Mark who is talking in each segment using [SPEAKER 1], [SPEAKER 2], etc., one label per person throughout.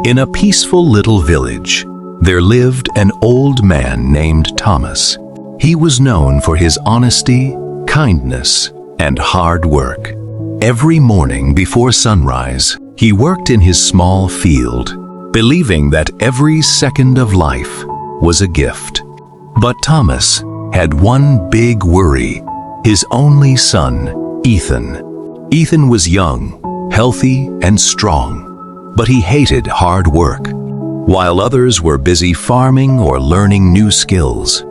[SPEAKER 1] In a peaceful little village, there lived an old man named Thomas. He was known for his honesty, kindness, and hard work. Every morning before sunrise, he worked in his small field, believing that every second of life was a gift. But Thomas had one big worry: his only son, Ethan. Ethan was young, healthy, and strong, but he hated hard work. While others were busy farming or learning new skills,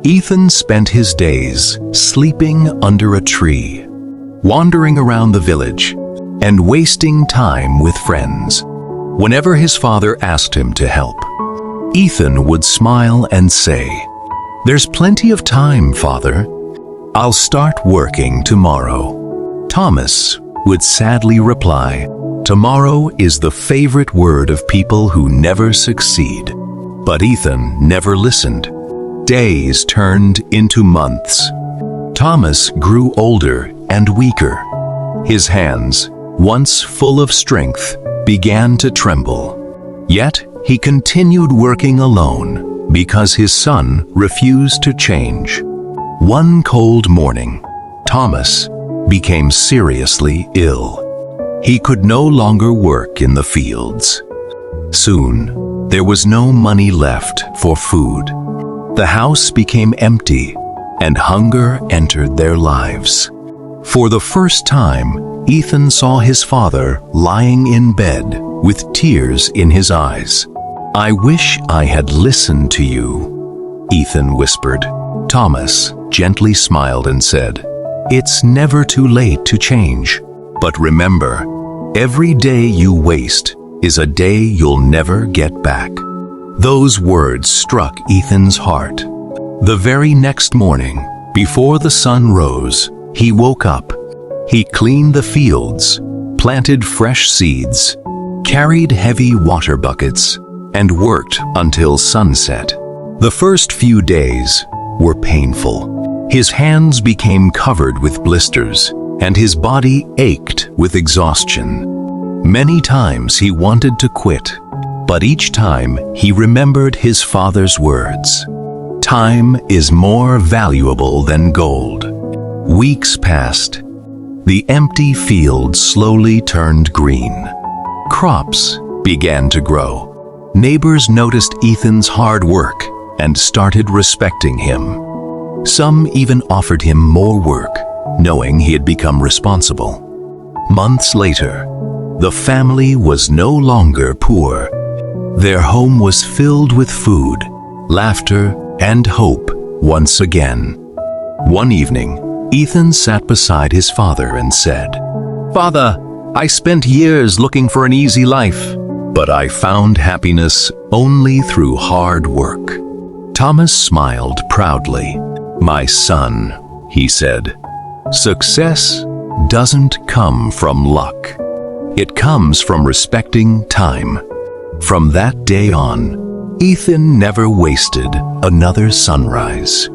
[SPEAKER 1] Ethan spent his days sleeping under a tree, wandering around the village, and wasting time with friends. Whenever his father asked him to help, Ethan would smile and say, "There's plenty of time, Father. I'll start working tomorrow." Thomas would sadly reply, "Tomorrow is the favorite word of people who never succeed." But Ethan never listened. Days turned into months. Thomas grew older and weaker. His hands, once full of strength, began to tremble. Yet he continued working alone because his son refused to change. One cold morning, Thomas became seriously ill. He could no longer work in the fields. Soon, there was no money left for food. The house became empty, and hunger entered their lives. For the first time, Ethan saw his father lying in bed with tears in his eyes. "I wish I had listened to you," Ethan whispered. Thomas gently smiled and said, "It's never too late to change. But remember, every day you waste is a day you'll never get back." Those words struck Ethan's heart. The very next morning, before the sun rose, he woke up. He cleaned the fields, planted fresh seeds, carried heavy water buckets, and worked until sunset. The first few days were painful. His hands became covered with blisters, and his body ached with exhaustion. Many times he wanted to quit, but each time he remembered his father's words: "Time is more valuable than gold." Weeks passed. The empty fields slowly turned green. Crops began to grow. Neighbors noticed Ethan's hard work and started respecting him. Some even offered him more work, knowing he had become responsible. Months later, the family was no longer poor. Their home was filled with food, laughter, and hope once again. One evening, Ethan sat beside his father and said, "Father, I spent years looking for an easy life, but I found happiness only through hard work." Thomas smiled proudly. "My son," he said, "success doesn't come from luck. It comes from respecting time." From that day on, Ethan never wasted another sunrise.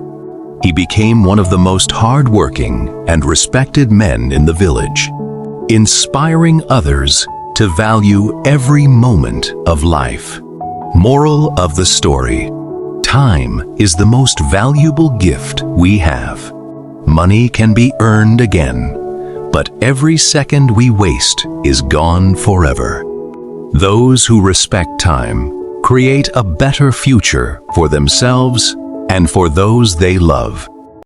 [SPEAKER 1] He became one of the most hardworking and respected men in the village, inspiring others to value every moment of life. Moral of the story: time is the most valuable gift we have. Money can be earned again, but every second we waste is gone forever. Those who respect time create a better future for themselves and for those they love.